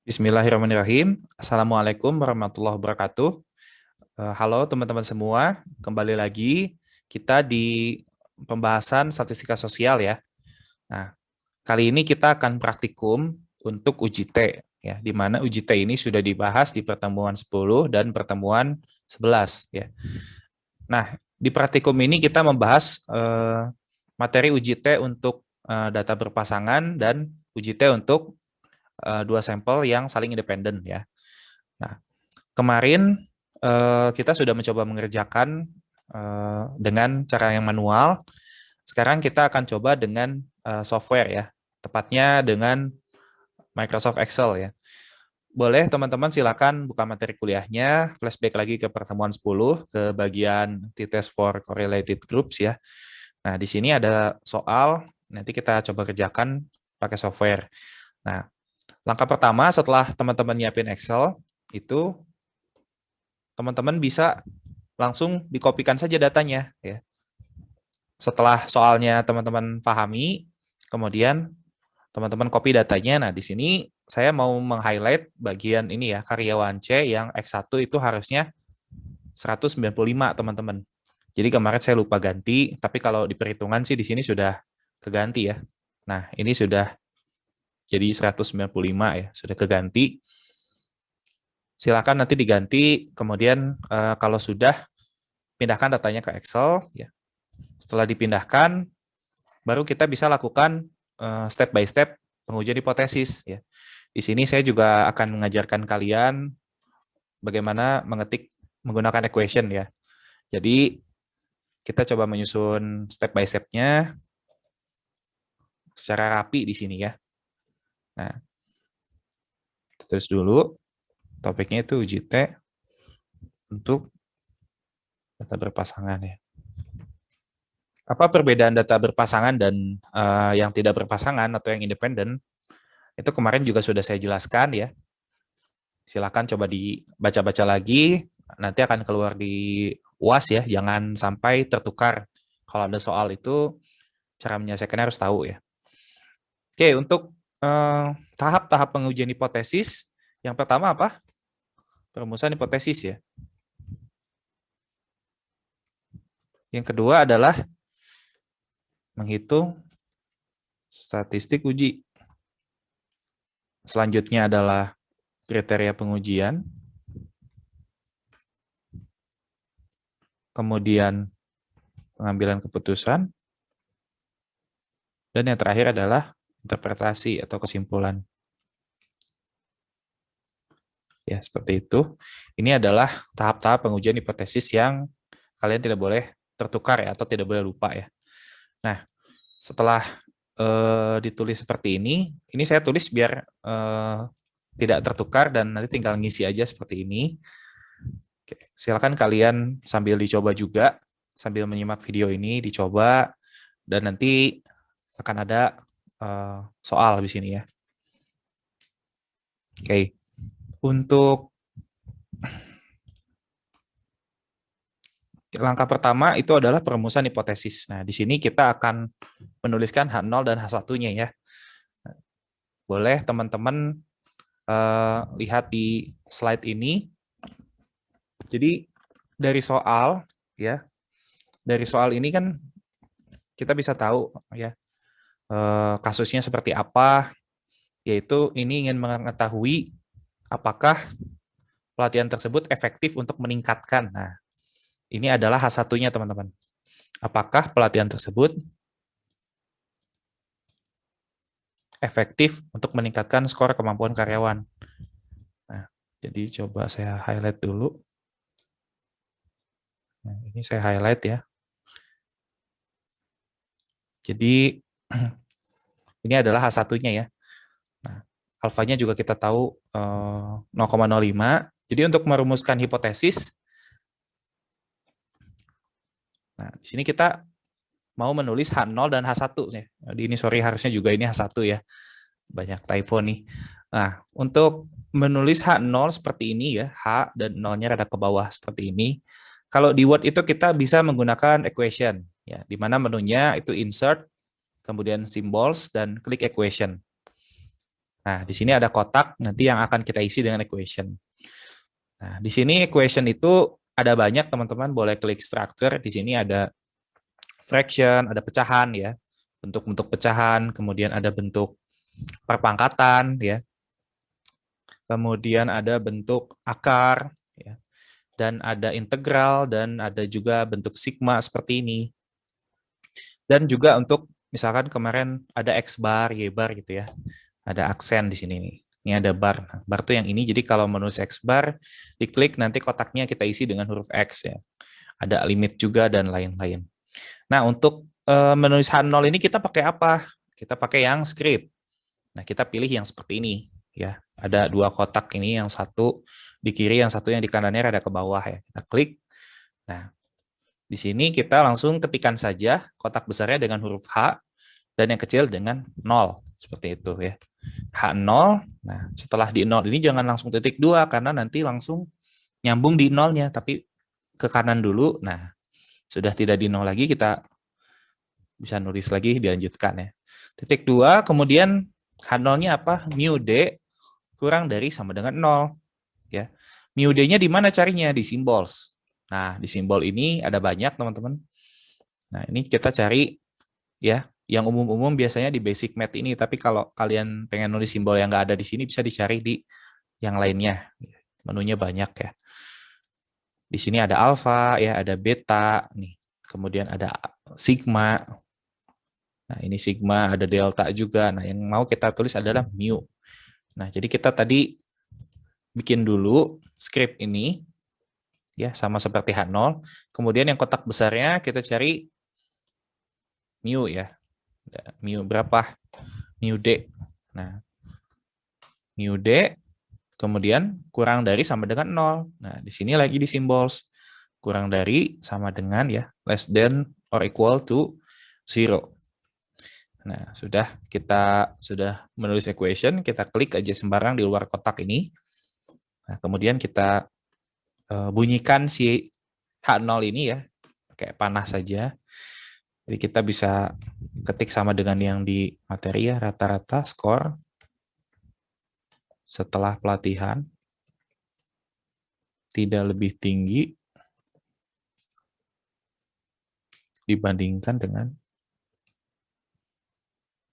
Bismillahirrahmanirrahim. Assalamualaikum warahmatullahi wabarakatuh. Halo teman-teman semua, kembali lagi kita di pembahasan statistika sosial ya. Nah, kali ini kita akan praktikum untuk uji T ya, di mana uji T ini sudah dibahas di pertemuan 10 dan pertemuan 11 ya. Nah, di praktikum ini kita membahas materi uji T untuk data berpasangan dan uji T untuk dua sampel yang saling independen ya. Nah, kemarin kita sudah mencoba mengerjakan dengan cara yang manual. Sekarang kita akan coba dengan software ya, tepatnya dengan Microsoft Excel ya. Boleh teman-teman silakan buka materi kuliahnya, flashback lagi ke pertemuan 10 ke bagian T-test for correlated groups ya. Nah, di sini ada soal, nanti kita coba kerjakan pakai software. Nah, langkah pertama setelah teman-teman nyiapin Excel, itu teman-teman bisa langsung dikopikan saja datanya. Ya. Setelah soalnya teman-teman pahami, kemudian teman-teman copy datanya. Nah, di sini saya mau meng-highlight bagian ini ya, karyawan C yang X1 itu harusnya 195, teman-teman. Jadi kemarin saya lupa ganti, tapi kalau di perhitungan sih di sini sudah keganti ya. Nah, ini sudah jadi 195 ya, sudah keganti. Silakan nanti diganti, kemudian kalau sudah, pindahkan datanya ke Excel. Ya. Setelah dipindahkan, baru kita bisa lakukan step by step pengujian hipotesis. Ya. Di sini saya juga akan mengajarkan kalian bagaimana mengetik menggunakan equation ya. Jadi kita coba menyusun step by step-nya secara rapi di sini ya. Nah, terus dulu topiknya itu uji T untuk data berpasangan ya. Apa perbedaan data berpasangan dan yang tidak berpasangan atau yang independen? Itu kemarin juga sudah saya jelaskan ya. Silakan coba dibaca-baca lagi, nanti akan keluar di UAS ya, jangan sampai tertukar. Kalau ada soal itu, cara menyelesaikannya harus tahu ya. Oke, untuk tahap-tahap pengujian hipotesis, yang pertama apa? Perumusan hipotesis ya. Yang kedua adalah menghitung statistik uji. Selanjutnya adalah kriteria pengujian. Kemudian pengambilan keputusan. Dan yang terakhir adalah interpretasi atau kesimpulan. Ya, seperti itu. Ini adalah tahap-tahap pengujian hipotesis yang kalian tidak boleh tertukar ya, atau tidak boleh lupa ya. Nah, setelah ditulis seperti ini saya tulis biar tidak tertukar dan nanti tinggal ngisi aja seperti ini. Oke, silakan kalian sambil dicoba juga, sambil menyimak video ini dicoba, dan nanti akan ada soal di sini ya. Oke, untuk langkah pertama itu adalah perumusan hipotesis. Nah, di sini kita akan menuliskan H0 dan H1-nya ya. Boleh teman-teman lihat di slide ini. Jadi dari soal ya, dari soal ini kan kita bisa tahu ya kasusnya seperti apa, yaitu ini ingin mengetahui apakah pelatihan tersebut efektif untuk meningkatkan. Nah, ini adalah H1-nya teman-teman. Apakah pelatihan tersebut efektif untuk meningkatkan skor kemampuan karyawan. Nah, jadi coba saya highlight dulu. Nah, ini saya highlight ya. Jadi ini adalah H1-nya ya. Nah, alfanya juga kita tahu 0,05. Jadi untuk merumuskan hipotesis, nah di sini kita mau menulis H0 dan H1. Jadi ini sorry, harusnya juga ini H1 ya. Banyak typo nih. Nah, untuk menulis H0 seperti ini ya, H dan 0-nya rada ke bawah seperti ini. Kalau di Word itu kita bisa menggunakan equation, ya, di mana menunya itu insert, kemudian symbols, dan klik equation. Nah, di sini ada kotak nanti yang akan kita isi dengan equation. Nah, di sini equation itu ada banyak teman-teman, boleh klik structure. Di sini ada fraction, ada pecahan ya, bentuk-bentuk pecahan, kemudian ada bentuk perpangkatan ya, kemudian ada bentuk akar ya, dan ada integral dan ada juga bentuk sigma seperti ini. Dan juga untuk misalkan kemarin ada X bar, Y bar gitu ya. Ada aksen di sini nih. Ini ada bar. Nah, bar tuh yang ini. Jadi kalau menulis X bar, diklik nanti kotaknya kita isi dengan huruf X ya. Ada limit juga dan lain-lain. Nah, untuk menulis H0 ini kita pakai apa? Kita pakai yang script. Nah, kita pilih yang seperti ini ya. Ada dua kotak ini, yang satu di kiri, yang satu yang di kanannya rada ke bawah ya. Kita klik. Nah, di sini kita langsung ketikkan saja kotak besarnya dengan huruf H dan yang kecil dengan 0. Seperti itu ya. H0. Nah, setelah di 0 ini jangan langsung titik 2 karena nanti langsung nyambung di 0-nya, tapi ke kanan dulu. Nah, sudah tidak di 0 lagi, kita bisa nulis lagi, dilanjutkan ya. Titik 2, kemudian H0-nya apa? Mu D kurang dari sama dengan 0. Ya. Mu D-nya di mana carinya? Di symbols. Nah, di simbol ini ada banyak, teman-teman. Nah, ini kita cari ya, yang umum-umum biasanya di basic math ini, tapi kalau kalian pengen nulis simbol yang nggak ada di sini, bisa dicari di yang lainnya. Menunya banyak ya. Di sini ada alfa, ya, ada beta, nih. Kemudian ada sigma. Nah, ini sigma, ada delta juga. Nah, yang mau kita tulis adalah mu. Nah, jadi kita tadi bikin dulu script ini, ya, sama seperti H0. Kemudian yang kotak besarnya kita cari mu ya. Mu berapa? Mu D. Nah, mu D kemudian kurang dari sama dengan 0. Nah, di sini lagi di symbols. Kurang dari sama dengan ya, less than or equal to 0. Nah, kita sudah menulis equation, kita klik aja sembarang di luar kotak ini. Nah, kemudian kita bunyikan si H0 ini ya, pakai panah saja. Jadi kita bisa ketik sama dengan yang di materi ya, rata-rata skor setelah pelatihan tidak lebih tinggi dibandingkan dengan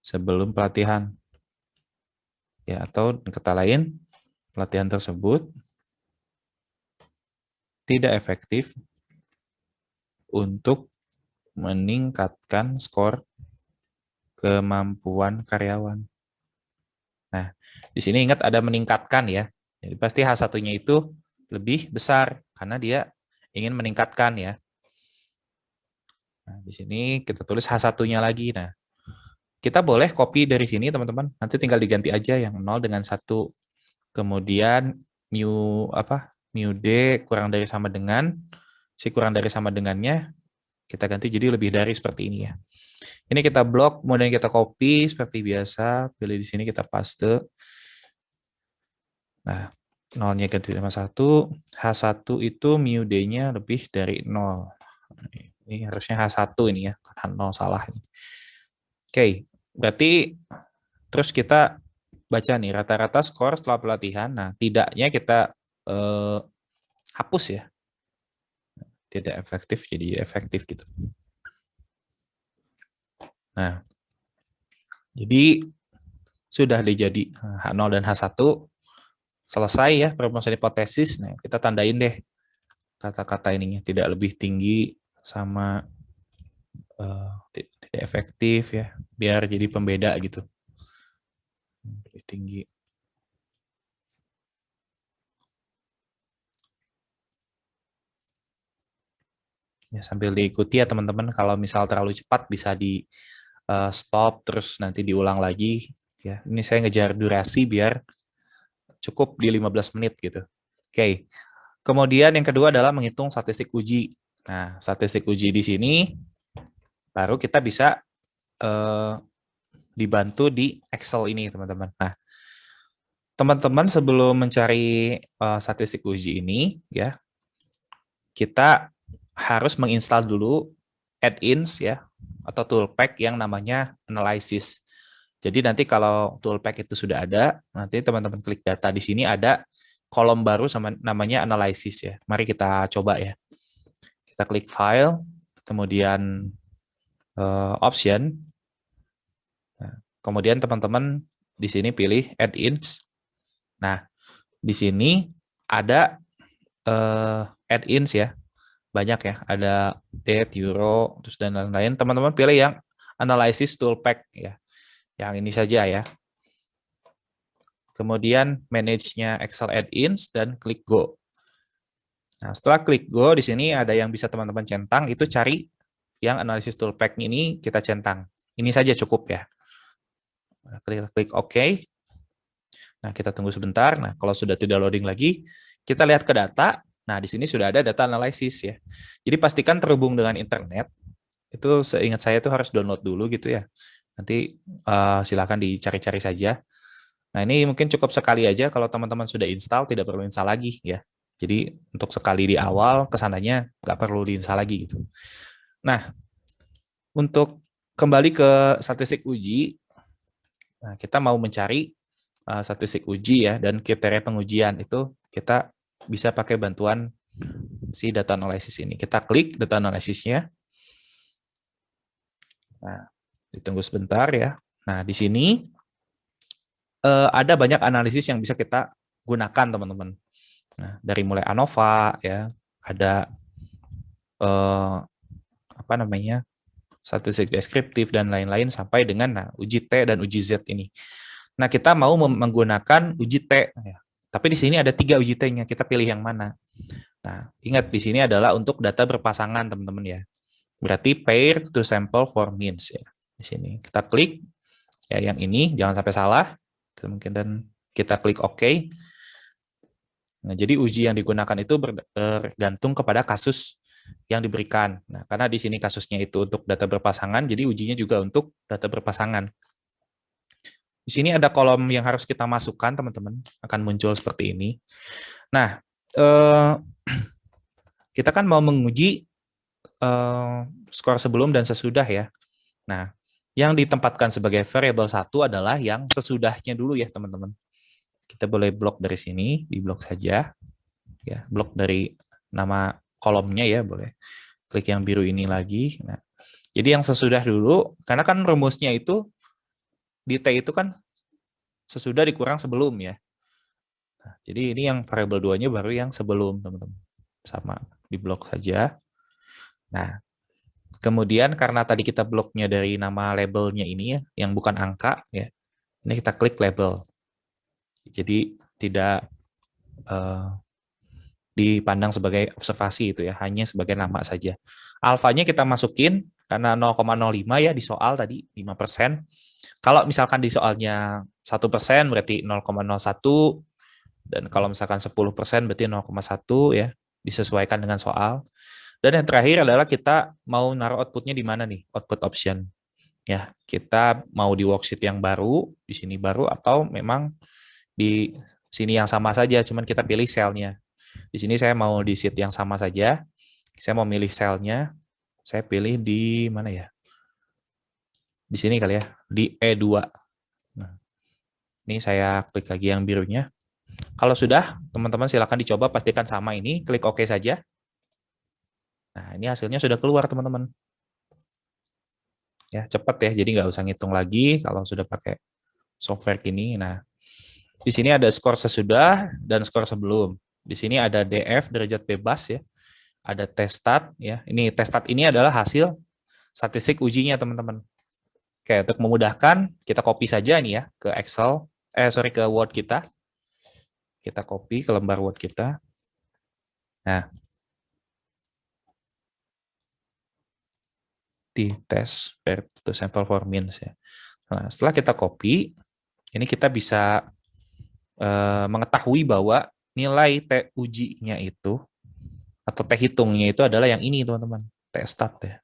sebelum pelatihan. Ya, atau kata lain, pelatihan tersebut tidak efektif untuk meningkatkan skor kemampuan karyawan. Nah, di sini ingat ada meningkatkan ya. Jadi pasti H1-nya itu lebih besar karena dia ingin meningkatkan ya. Nah, di sini kita tulis H1-nya lagi. Nah, kita boleh copy dari sini teman-teman. Nanti tinggal diganti aja yang 0 dengan 1. Kemudian mu apa? Mu D kurang dari sama dengan, si kurang dari sama dengannya kita ganti jadi lebih dari seperti ini ya. Ini kita blok, kemudian kita copy seperti biasa, pilih di sini kita paste. Nah, 0-nya ganti sama 1, H1 itu mu D-nya lebih dari 0. Ini harusnya H1 ini ya, karena 0 salah. Oke, berarti terus kita baca nih rata-rata skor setelah pelatihan. Nah, tidaknya kita hapus ya. Tidak efektif jadi efektif gitu. Nah, jadi sudah dijadi H0 dan H1 selesai ya perumusan hipotesis. Nah, kita tandain deh kata-kata ininya tidak lebih tinggi sama tidak efektif ya, biar jadi pembeda gitu. Lebih tinggi. Ya, sambil diikuti ya teman-teman, kalau misal terlalu cepat bisa di stop terus nanti diulang lagi ya. Ini saya ngejar durasi biar cukup di 15 menit gitu. Oke. Kemudian yang kedua adalah menghitung statistik uji. Nah, statistik uji di sini baru kita bisa dibantu di Excel ini, teman-teman. Nah, teman-teman sebelum mencari statistik uji ini ya, kita harus menginstal dulu add-ins ya atau toolpack yang namanya analysis. Jadi nanti kalau toolpack itu sudah ada, nanti teman-teman klik data di sini ada kolom baru sama namanya analysis ya. Mari kita coba ya. Kita klik file, kemudian option. Nah, kemudian teman-teman di sini pilih add-ins. Nah, di sini ada add-ins ya. Banyak ya, ada date, euro, terus dan lain-lain. Teman-teman pilih yang analysis toolpack ya. Yang ini saja ya. Kemudian manage-nya Excel add-ins dan klik go. Nah, setelah klik go, di sini ada yang bisa teman-teman centang, itu cari yang analysis toolpack ini kita centang. Ini saja cukup ya. Klik OK. Nah, kita tunggu sebentar. Nah, kalau sudah tidak loading lagi, kita lihat ke data. Nah, di sini sudah ada data analisis ya. Jadi pastikan terhubung dengan internet. Itu seingat saya itu harus download dulu gitu ya. Nanti silakan dicari-cari saja. Nah, ini mungkin cukup sekali aja. Kalau teman-teman sudah install, tidak perlu install lagi ya. Jadi untuk sekali di awal, kesananya nggak perlu diinstal lagi gitu. Nah, untuk kembali ke statistik uji, nah, kita mau mencari statistik uji ya, dan kriteria pengujian itu kita bisa pakai bantuan si data analisis ini. Kita klik data analisisnya. Nah, ditunggu sebentar ya. Nah, di sini ada banyak analisis yang bisa kita gunakan, teman-teman. Nah, dari mulai ANOVA ya, ada apa namanya, statistik deskriptif dan lain-lain sampai dengan uji T dan uji Z ini. Nah, kita mau menggunakan uji T ya. Tapi di sini ada 3 uji T-nya, kita pilih yang mana. Nah, ingat di sini adalah untuk data berpasangan, teman-teman ya. Berarti pair to sample for means ya. Di sini kita klik ya yang ini, jangan sampai salah. Mungkin dan kita klik OK. Nah, jadi uji yang digunakan itu bergantung kepada kasus yang diberikan. Nah, karena di sini kasusnya itu untuk data berpasangan, jadi ujinya juga untuk data berpasangan. Di sini ada kolom yang harus kita masukkan, teman-teman. Akan muncul seperti ini. Nah, kita kan mau menguji skor sebelum dan sesudah ya. Nah, yang ditempatkan sebagai variabel 1 adalah yang sesudahnya dulu ya, teman-teman. Kita boleh blok dari sini, di blok saja. Ya, blok dari nama kolomnya ya, boleh. Klik yang biru ini lagi. Nah, jadi yang sesudah dulu, karena kan rumusnya itu di T itu kan sesudah dikurang sebelum ya. Nah, jadi ini yang variabel 2-nya baru yang sebelum, teman-teman. Sama, di blok saja. Nah, kemudian karena tadi kita bloknya dari nama labelnya ini ya, yang bukan angka ya, ini kita klik label. Jadi tidak dipandang sebagai observasi itu ya, hanya sebagai nama saja. Alfanya kita masukin karena 0,05 ya di soal tadi 5%. Kalau misalkan di soalnya 1% berarti 0,01, dan kalau misalkan 10% berarti 0,1 ya, disesuaikan dengan soal. Dan yang terakhir adalah kita mau naruh outputnya di mana nih, output option. Ya, kita mau di worksheet yang baru, di sini baru, atau memang di sini yang sama saja, cuman kita pilih selnya. Di sini saya mau di sheet yang sama saja. Saya mau milih selnya. Saya pilih di mana ya? Di sini kali ya, di E2. Nah, ini saya klik lagi yang birunya. Kalau sudah, teman-teman silakan dicoba, pastikan sama ini, klik OK saja. Nah, ini hasilnya sudah keluar, teman-teman. Ya, cepat ya, jadi nggak usah ngitung lagi kalau sudah pakai software ini. Nah, di sini ada skor sesudah dan skor sebelum. Di sini ada DF, derajat bebas ya. Ada testat ya. Ini testat ini adalah hasil statistik ujinya, teman-teman. Oke, untuk memudahkan, kita copy saja nih ya ke Excel, ke Word kita. Kita copy ke lembar Word kita. Nah, di tes to sample for means ya. Nah, setelah kita copy, ini kita bisa mengetahui bahwa nilai T ujinya itu atau T hitungnya itu adalah yang ini, teman-teman, T stat ya.